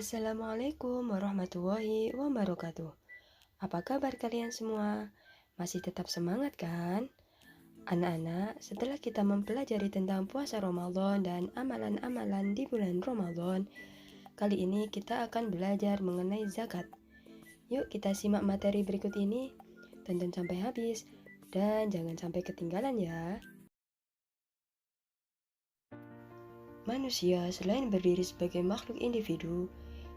Assalamualaikum warahmatullahi wabarakatuh. Apa kabar kalian semua? Masih tetap semangat kan? Anak-anak, setelah kita mempelajari tentang puasa Ramadan dan amalan-amalan di bulan Ramadan, kali ini kita akan belajar mengenai zakat. Yuk kita simak materi berikut ini. Tonton sampai habis dan jangan sampai ketinggalan ya. Manusia selain berdiri sebagai makhluk individu,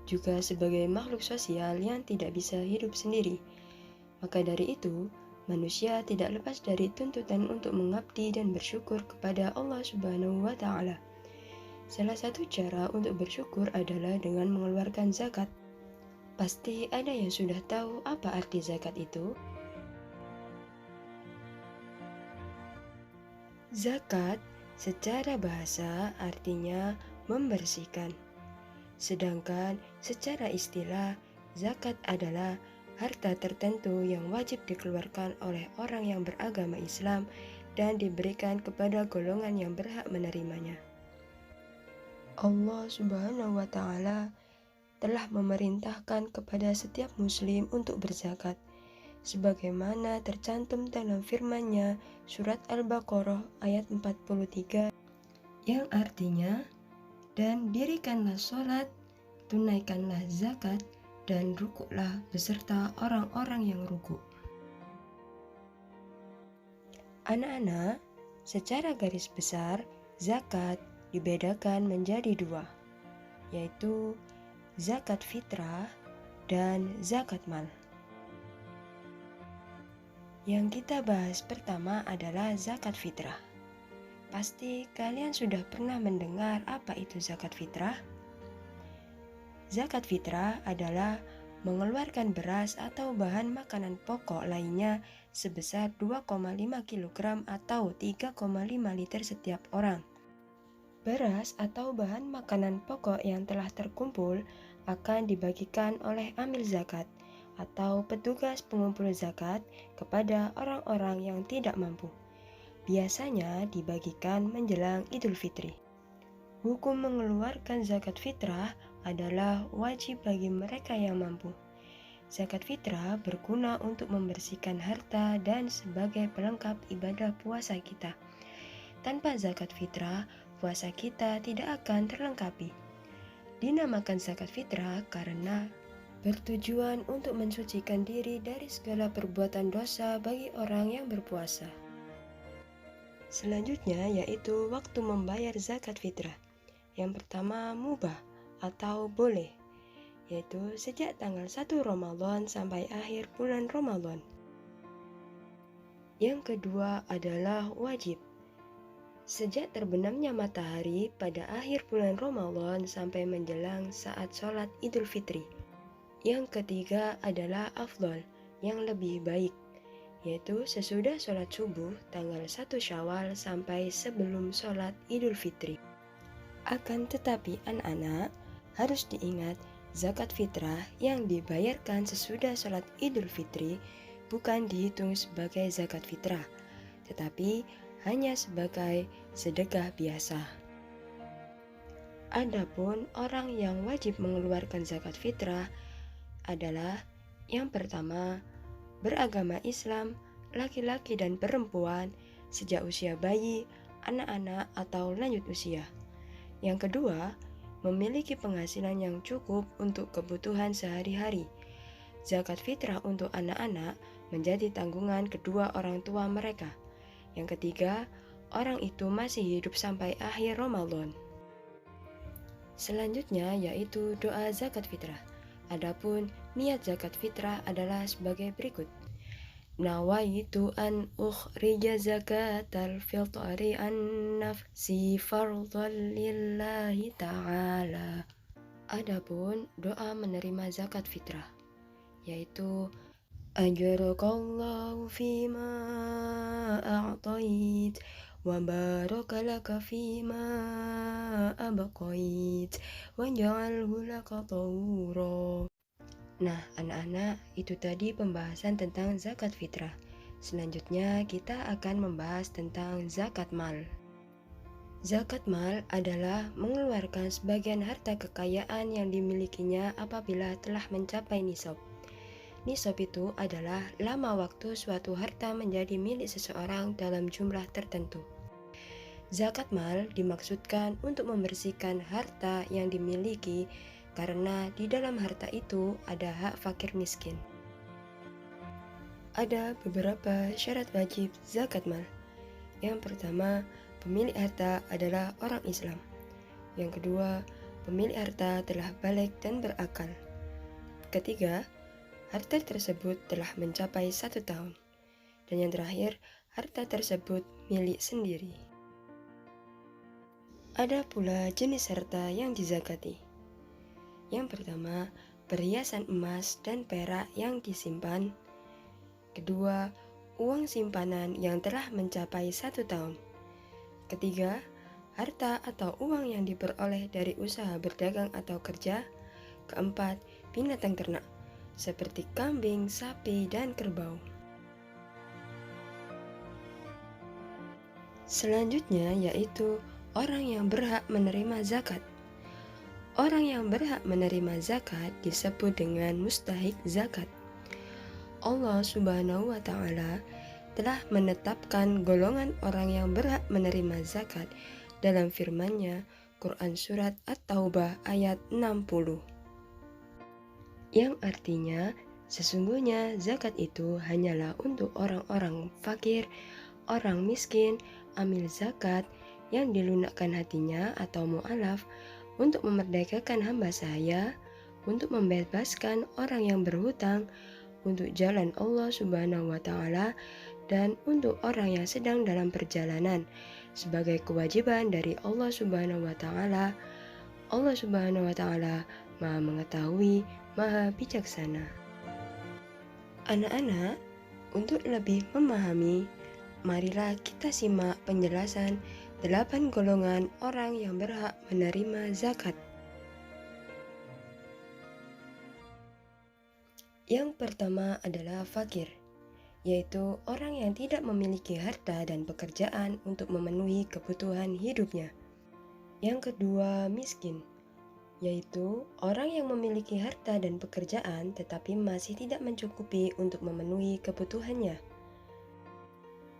juga sebagai makhluk sosial yang tidak bisa hidup sendiri. Maka dari itu, manusia tidak lepas dari tuntutan untuk mengabdi dan bersyukur kepada Allah Subhanahu wa Ta'ala. Salah satu cara untuk bersyukur adalah dengan mengeluarkan zakat. Pasti ada yang sudah tahu apa arti zakat itu. Zakat secara bahasa artinya membersihkan. Sedangkan secara istilah, zakat adalah harta tertentu yang wajib dikeluarkan oleh orang yang beragama Islam dan diberikan kepada golongan yang berhak menerimanya. Allah Subhanahu wa Ta'ala telah memerintahkan kepada setiap muslim untuk berzakat, sebagaimana tercantum dalam firman-Nya surat Al-Baqarah ayat 43 yang artinya, dan dirikanlah sholat, tunaikanlah zakat, dan rukuklah beserta orang-orang yang rukuk. Anak-anak, secara garis besar, zakat dibedakan menjadi dua, yaitu zakat fitrah dan zakat mal. Yang kita bahas pertama adalah zakat fitrah. Pasti kalian sudah pernah mendengar apa itu zakat fitrah? Zakat fitrah adalah mengeluarkan beras atau bahan makanan pokok lainnya sebesar 2,5 kg atau 3,5 liter setiap orang. Beras atau bahan makanan pokok yang telah terkumpul akan dibagikan oleh amil zakat atau petugas pengumpul zakat kepada orang-orang yang tidak mampu. Biasanya dibagikan menjelang Idul Fitri. Hukum mengeluarkan zakat fitrah adalah wajib bagi mereka yang mampu. Zakat fitrah berguna untuk membersihkan harta dan sebagai pelengkap ibadah puasa kita. Tanpa zakat fitrah, puasa kita tidak akan terlengkapi. Dinamakan zakat fitrah karena bertujuan untuk mensucikan diri dari segala perbuatan dosa bagi orang yang berpuasa. Selanjutnya yaitu waktu membayar zakat fitrah. Yang pertama mubah atau boleh, yaitu sejak tanggal 1 Ramadan sampai akhir bulan Ramadan. Yang kedua adalah wajib. Sejak terbenamnya matahari pada akhir bulan Ramadan sampai menjelang saat sholat Idul Fitri. Yang ketiga adalah afdol, yang lebih baik, yaitu sesudah sholat subuh tanggal 1 Syawal sampai sebelum sholat Idul Fitri. Akan tetapi anak-anak, harus diingat zakat fitrah yang dibayarkan sesudah sholat Idul Fitri bukan dihitung sebagai zakat fitrah, tetapi hanya sebagai sedekah biasa. Adapun orang yang wajib mengeluarkan zakat fitrah adalah yang pertama, beragama Islam, laki-laki dan perempuan sejak usia bayi, anak-anak atau lanjut usia. Yang kedua, memiliki penghasilan yang cukup untuk kebutuhan sehari-hari. Zakat fitrah untuk anak-anak menjadi tanggungan kedua orang tua mereka. Yang ketiga, orang itu masih hidup sampai akhir Ramadan. Selanjutnya yaitu doa zakat fitrah. Adapun niat zakat fitrah adalah sebagai berikut. Nawaitu an ukhrija zakatal fitri an nafsi fardhan lillahi ta'ala. Adapun doa menerima zakat fitrah yaitu ajarakallahu fima a'tait wa barakalaka fima abqait wa ja'alhu laka tahura. Nah, anak-anak, itu tadi pembahasan tentang zakat fitrah. Selanjutnya kita akan membahas tentang zakat mal. Zakat mal adalah mengeluarkan sebagian harta kekayaan yang dimilikinya apabila telah mencapai nisab. Nisab itu adalah lama waktu suatu harta menjadi milik seseorang dalam jumlah tertentu. Zakat mal dimaksudkan untuk membersihkan harta yang dimiliki karena di dalam harta itu ada hak fakir miskin. Ada beberapa syarat wajib zakat mal. Yang pertama, pemilik harta adalah orang Islam. Yang kedua, pemilik harta telah balik dan berakal. Ketiga, harta tersebut telah mencapai 1 tahun. Dan yang terakhir, harta tersebut milik sendiri. Ada pula jenis harta yang dizakati. Yang pertama, perhiasan emas dan perak yang disimpan. Kedua, uang simpanan yang telah mencapai 1 tahun. Ketiga, harta atau uang yang diperoleh dari usaha berdagang atau kerja. Keempat, binatang ternak, seperti kambing, sapi, dan kerbau. Selanjutnya yaitu orang yang berhak menerima zakat. Orang yang berhak menerima zakat disebut dengan mustahik zakat. Allah Subhanahu wa Ta'ala telah menetapkan golongan orang yang berhak menerima zakat dalam firman-Nya, Quran Surat At-Taubah ayat 60. Yang artinya, sesungguhnya zakat itu hanyalah untuk orang-orang fakir, orang miskin, amil zakat, yang dilunakkan hatinya atau mu'alaf, untuk memerdekakan hamba sahaya, untuk membebaskan orang yang berhutang, untuk jalan Allah Subhanahu wa Ta'ala, dan untuk orang yang sedang dalam perjalanan, sebagai kewajiban dari Allah Subhanahu wa Ta'ala. Allah Subhanahu wa Ta'ala Maha mengetahui, Maha bijaksana. Anak-anak, untuk lebih memahami, marilah kita simak penjelasan 8 golongan orang yang berhak menerima zakat. Yang pertama adalah fakir, yaitu orang yang tidak memiliki harta dan pekerjaan untuk memenuhi kebutuhan hidupnya. Yang kedua, miskin, yaitu orang yang memiliki harta dan pekerjaan tetapi masih tidak mencukupi untuk memenuhi kebutuhannya.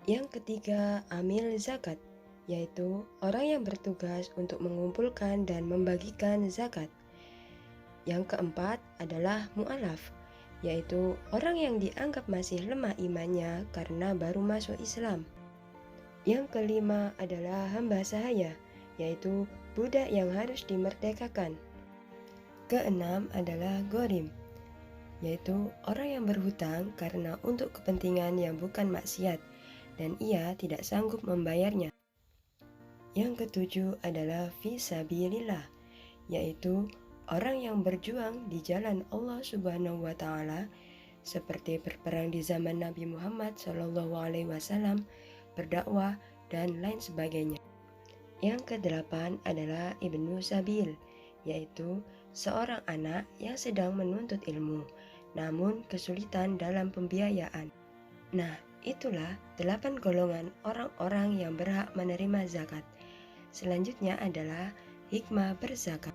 Yang ketiga, amil zakat, yaitu orang yang bertugas untuk mengumpulkan dan membagikan zakat. Yang keempat adalah mu'alaf, yaitu orang yang dianggap masih lemah imannya karena baru masuk Islam. Yang kelima adalah hamba sahaya, yaitu budak yang harus dimerdekakan. Keenam adalah ghorim, yaitu orang yang berhutang karena untuk kepentingan yang bukan maksiat dan ia tidak sanggup membayarnya. Yang ketujuh adalah fisabilillah, yaitu orang yang berjuang di jalan Allah Subhanahu wa Ta'ala, seperti berperang di zaman Nabi Muhammad SAW, berdakwah, dan lain sebagainya. Yang kedelapan adalah ibnu sabil, yaitu seorang anak yang sedang menuntut ilmu, namun kesulitan dalam pembiayaan. Nah, itulah 8 golongan orang-orang yang berhak menerima zakat. Selanjutnya adalah hikmah berzakat.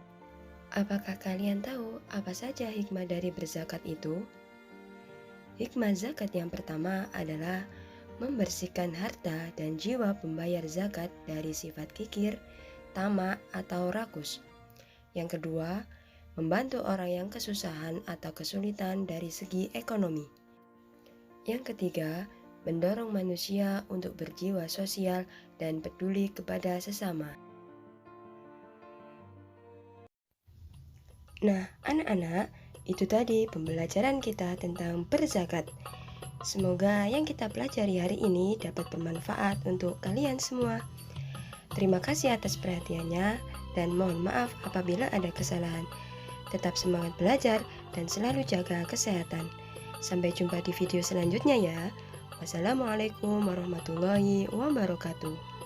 Apakah kalian tahu apa saja hikmah dari berzakat itu? Hikmah zakat yang pertama adalah membersihkan harta dan jiwa pembayar zakat dari sifat kikir, tamak, atau rakus. Yang kedua, membantu orang yang kesusahan atau kesulitan dari segi ekonomi. Yang ketiga, mendorong manusia untuk berjiwa sosial dan peduli kepada sesama. Nah, anak-anak, itu tadi pembelajaran kita tentang berzakat. Semoga yang kita pelajari hari ini dapat bermanfaat untuk kalian semua. Terima kasih atas perhatiannya dan mohon maaf apabila ada kesalahan. Tetap semangat belajar dan selalu jaga kesehatan. Sampai jumpa di video selanjutnya ya. Wassalamualaikum warahmatullahi wabarakatuh.